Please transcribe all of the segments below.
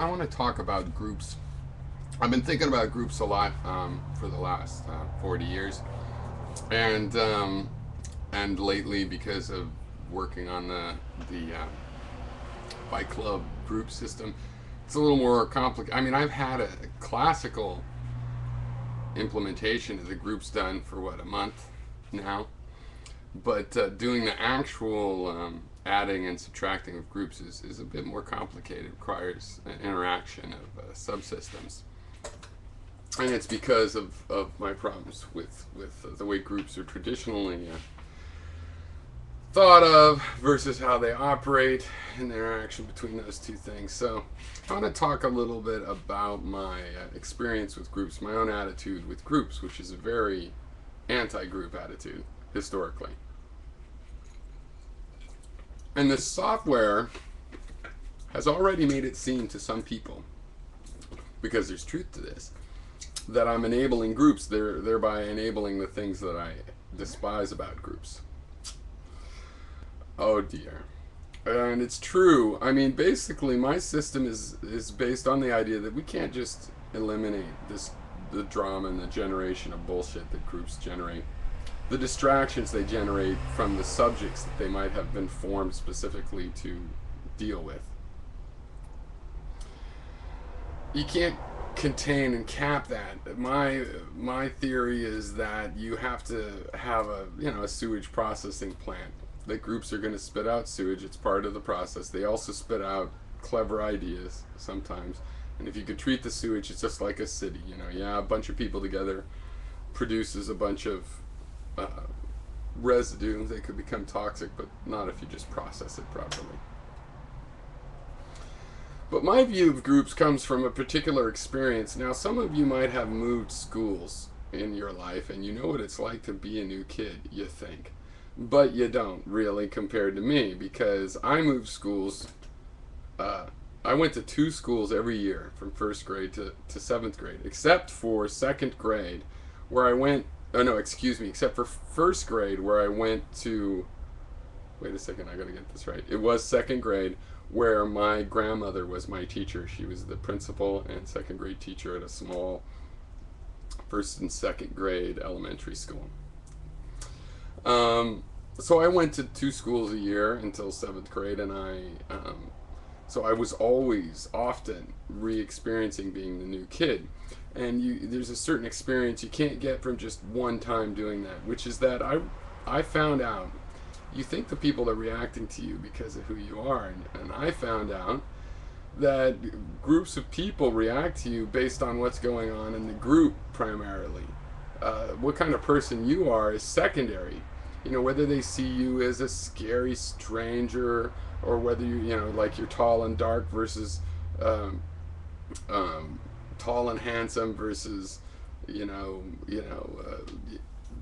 I want to talk about groups. I've been thinking about groups a lot for the last 40 years, and lately because of working on the Fight Club group system, it's a little more complicated. I mean, I've had a classical implementation of the groups done for what, a month now, but doing the actual adding and subtracting of groups is a bit more complicated. It requires an interaction of subsystems. And it's because of my problems with the way groups are traditionally thought of versus how they operate and the interaction between those two things. So I want to talk a little bit about my experience with groups, my own attitude with groups, which is a very anti-group attitude historically. And this software has already made it seem to some people, because there's truth to this, that I'm enabling groups, thereby enabling the things that I despise about groups. Oh dear. And it's true. I mean, basically, my system is based on the idea that we can't just eliminate the drama and the generation of bullshit that groups generate, the distractions they generate from the subjects that they might have been formed specifically to deal with. You can't contain and cap that. My theory is that you have to have a sewage processing plant. That groups are going to spit out sewage. It's part of the process. They also spit out clever ideas sometimes. And if you could treat the sewage, it's just like a city. A bunch of people together produces a bunch of residue. They could become toxic, but not if you just process it properly. But my view of groups comes from a particular experience. Now, some of you might have moved schools in your life, and you know what it's like to be a new kid, you think. But you don't, really, compared to me, because I moved schools. I went to 2 schools every year, from 1st grade to 7th grade, except for 2nd grade, where I went, except for 1st grade, where I went to, wait a second, I gotta get this right. It was 2nd grade, where my grandmother was my teacher. She was the principal and 2nd grade teacher at a small 1st and 2nd grade elementary school. So I went to 2 schools a year until 7th grade, and so I was always often re-experiencing being the new kid. And there's a certain experience you can't get from just one time doing that, which is that I found out, you think the people are reacting to you because of who you are, and I found out that groups of people react to you based on what's going on in the group primarily. What kind of person you are is secondary. Whether they see you as a scary stranger, or whether like you're tall and dark versus tall and handsome versus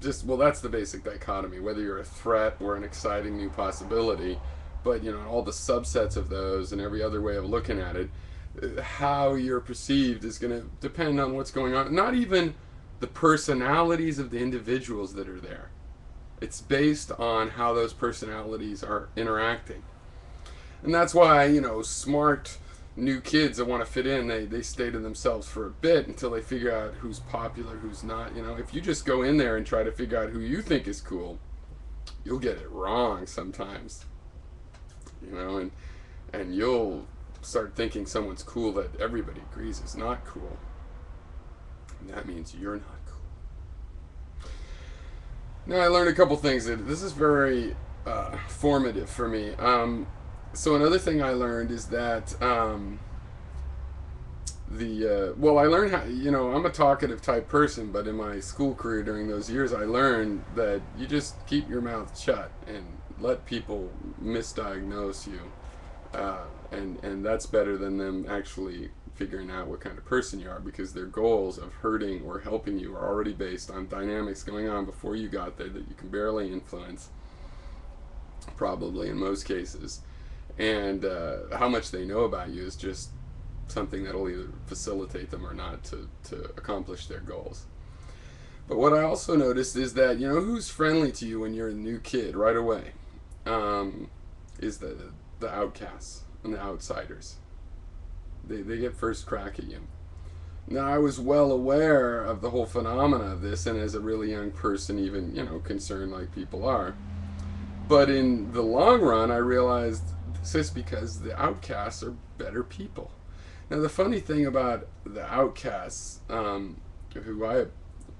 that's the basic dichotomy. Whether you're a threat or an exciting new possibility, but all the subsets of those and every other way of looking at it, how you're perceived is going to depend on what's going on. Not even the personalities of the individuals that are there. It's based on how those personalities are interacting. And that's why, smart new kids that want to fit in, they stay to themselves for a bit until they figure out who's popular, who's not. If you just go in there and try to figure out who you think is cool, you'll get it wrong sometimes. And you'll start thinking someone's cool that everybody agrees is not cool. And that means you're not cool. Now, I learned a couple things. This is very formative for me. So another thing I learned is that I learned how, I'm a talkative type person, but in my school career during those years, I learned that you just keep your mouth shut and let people misdiagnose you. And that's better than them actually figuring out what kind of person you are, because their goals of hurting or helping you are already based on dynamics going on before you got there that you can barely influence, probably in most cases. And how much they know about you is just something that will either facilitate them or not to accomplish their goals. But what I also noticed is that, who's friendly to you when you're a new kid right away is the outcasts and the outsiders. They get first crack at you. Now, I was well aware of the whole phenomena of this, and as a really young person, even, concerned like people are. But in the long run, I realized this is because the outcasts are better people. Now, the funny thing about the outcasts, who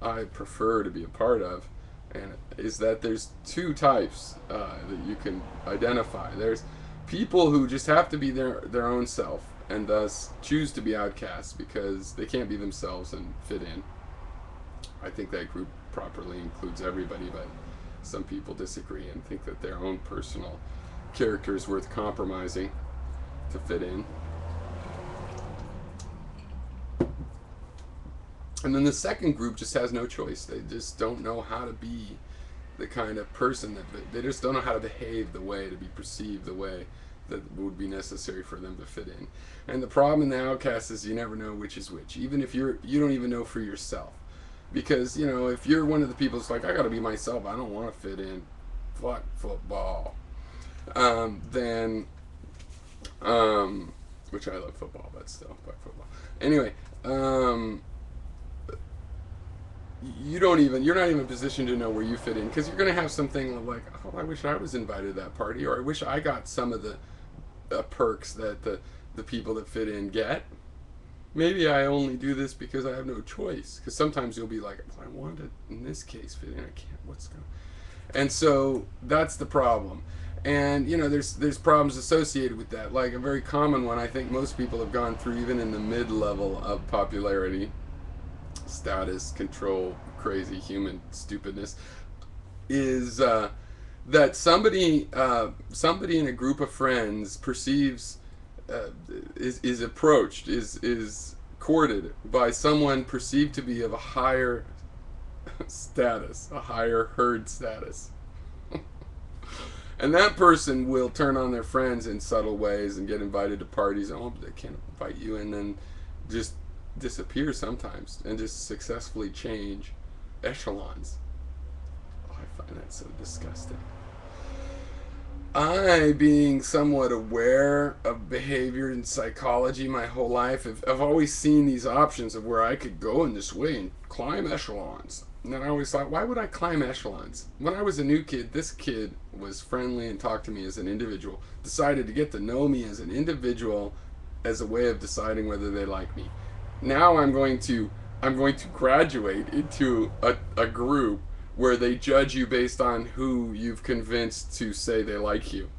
I prefer to be a part of, and is that there's two types that you can identify. There's people who just have to be their own self, and thus choose to be outcasts because they can't be themselves and fit in. I think that group properly includes everybody, but some people disagree and think that their own personal character is worth compromising to fit in. And then the second group just has no choice. They just don't know how to be the kind of person that they just don't know how to behave the way, to be perceived the way that would be necessary for them to fit in. And the problem in the outcast is you never know which is which. Even if you don't even know for yourself. Because, if you're one of the people that's like, I gotta be myself, I don't want to fit in, fuck football, then, which I love football, but still, fuck football. Anyway, you're not even in a position to know where you fit in, because you're going to have something like, oh, I wish I was invited to that party, or I wish I got some of the perks that the people that fit in get. Maybe I only do this because I have no choice, because sometimes you'll be like, well, I want to, in this case, fit in, I can't, what's going on? And so that's the problem. And there's problems associated with that. Like a very common one I think most people have gone through, even in the mid-level of popularity, status, control, crazy human stupidness, is that somebody in a group of friends perceives, is approached, is courted by someone perceived to be of a higher status, a higher herd status. And that person will turn on their friends in subtle ways and get invited to parties. Oh, they can't invite you, and then just disappear sometimes and just successfully change echelons. Oh, I find that so disgusting. I, being somewhat aware of behavior and psychology my whole life, I've always seen these options of where I could go in this way and climb echelons. And then I always thought, why would I climb echelons? When I was a new kid, this kid was friendly and talked to me as an individual, decided to get to know me as an individual as a way of deciding whether they like me. Now I'm going to graduate into a group where they judge you based on who you've convinced to say they like you.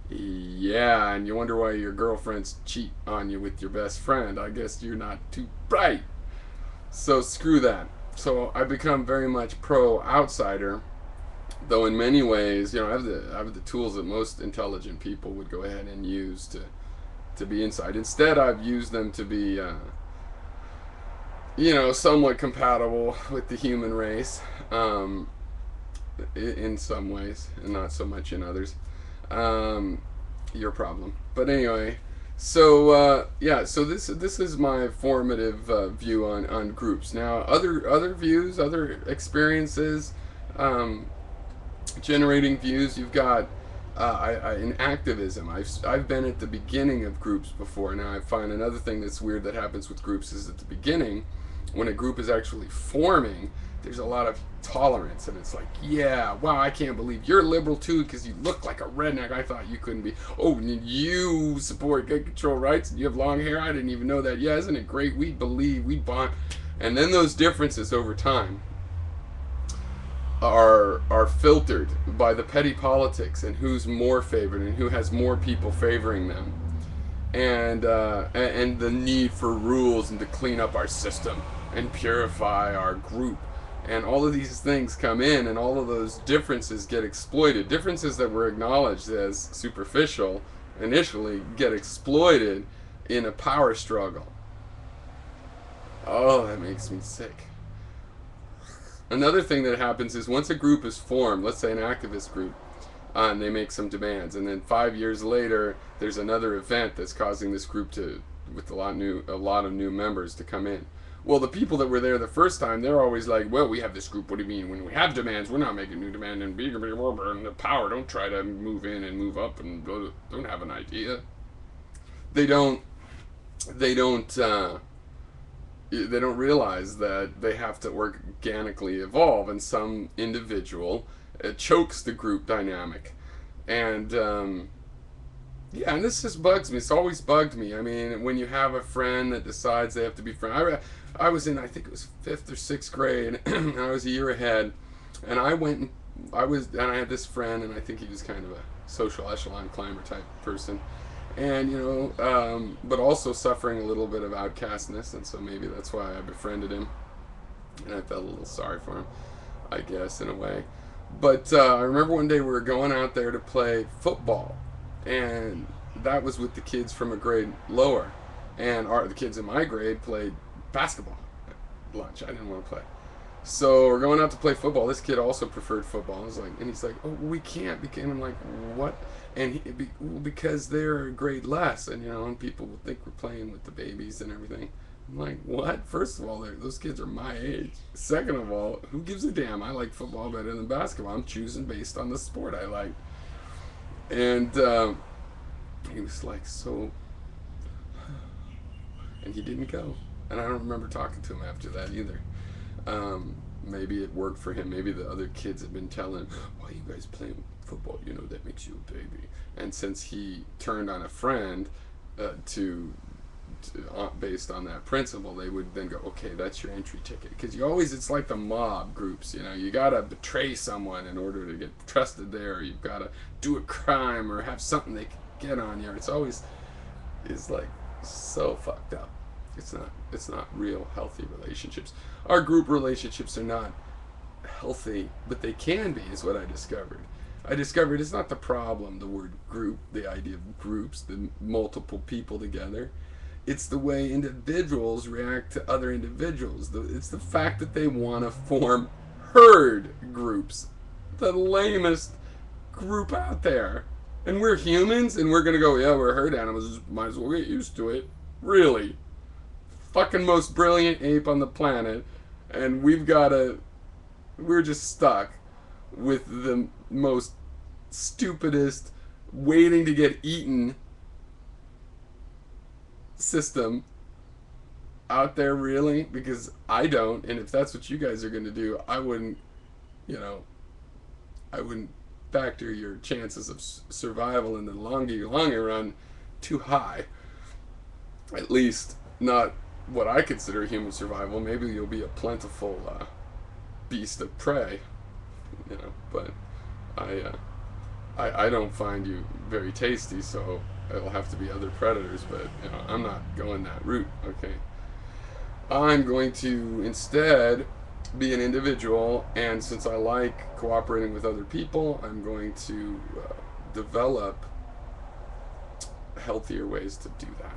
Yeah, and you wonder why your girlfriends cheat on you with your best friend. I guess you're not too bright. So screw that. So I become very much pro-outsider, though in many ways, I have the tools that most intelligent people would go ahead and use to be inside. Instead, I've used them to be, somewhat compatible with the human race, in some ways, and not so much in others. Your problem. But anyway, so so this is my formative view on groups. Now, other views, other experiences, generating views. You've got in activism. I've been at the beginning of groups before. Now, I find another thing that's weird that happens with groups is at the beginning, when a group is actually forming, there's a lot of tolerance, and it's like, yeah, wow, I can't believe you're liberal too because you look like a redneck. I thought you couldn't be. Oh, you support gun control rights and you have long hair. I didn't even know that. Yeah, isn't it great? We believe, we bond. And then those differences over time are filtered by the petty politics and who's more favored and who has more people favoring them, and the need for rules and to clean up our system and purify our group. And all of these things come in, and all of those differences get exploited. Differences that were acknowledged as superficial initially get exploited in a power struggle. Oh, that makes me sick. Another thing that happens is once a group is formed, let's say an activist group, and they make some demands, and then 5 years later, there's another event that's causing this group to, with a lot of new members to come in. Well, the people that were there the first time, they're always like, well, we have this group, what do you mean? When we have demands, we're not making new demand, and the power, don't try to move in and move up and don't have an idea. they don't they don't they don't realize that they have to organically evolve, and some individual chokes the group dynamic. And yeah, and this just bugs me. It's always bugged me. I mean, when you have a friend that decides they have to be friends. I was in, I think it was 5th or 6th grade, and I was a year ahead, and I had this friend, and I think he was kind of a social echelon climber type person, and but also suffering a little bit of outcastness, and so maybe that's why I befriended him, and I felt a little sorry for him, I guess, in a way. But I remember one day we were going out there to play football, and that was with the kids from a grade lower, and the kids in my grade played basketball at lunch. I didn't want to play. So we're going out to play football. This kid also preferred football. And he's like, "Oh, we can't." And I'm like, "What?" And because they're a grade less, and people will think we're playing with the babies and everything. I'm like, "What?" First of all, those kids are my age. Second of all, who gives a damn? I like football better than basketball. I'm choosing based on the sport I like. And he was like, "So," and he didn't go. And I don't remember talking to him after that either. Maybe it worked for him. Maybe the other kids had been telling him, "Why are you guys playing football? That makes you a baby." And since he turned on a friend based on that principle, they would then go, "Okay, that's your entry ticket." Because it's like the mob groups. You got to betray someone in order to get trusted there. Or you've got to do a crime or have something they can get on you. It's always like so fucked up. It's not real healthy relationships. Our group relationships are not healthy, but they can be, is what I discovered. I discovered it's not the problem, the word group, the idea of groups, the multiple people together. It's the way individuals react to other individuals. It's the fact that they want to form herd groups. The lamest group out there. And we're humans, and we're going to go, "Yeah, we're herd animals, might as well get used to it." Really? Fucking most brilliant ape on the planet, and we're just stuck with the most stupidest waiting to get eaten system out there. Really? Because I don't, and if that's what you guys are going to do, I wouldn't factor your chances of survival in the longer run too high. At least not what I consider human survival. Maybe you'll be a plentiful beast of prey, but I don't find you very tasty, so it'll have to be other predators. But I'm not going that route. Okay, I'm going to instead be an individual, and since I like cooperating with other people, I'm going to develop healthier ways to do that.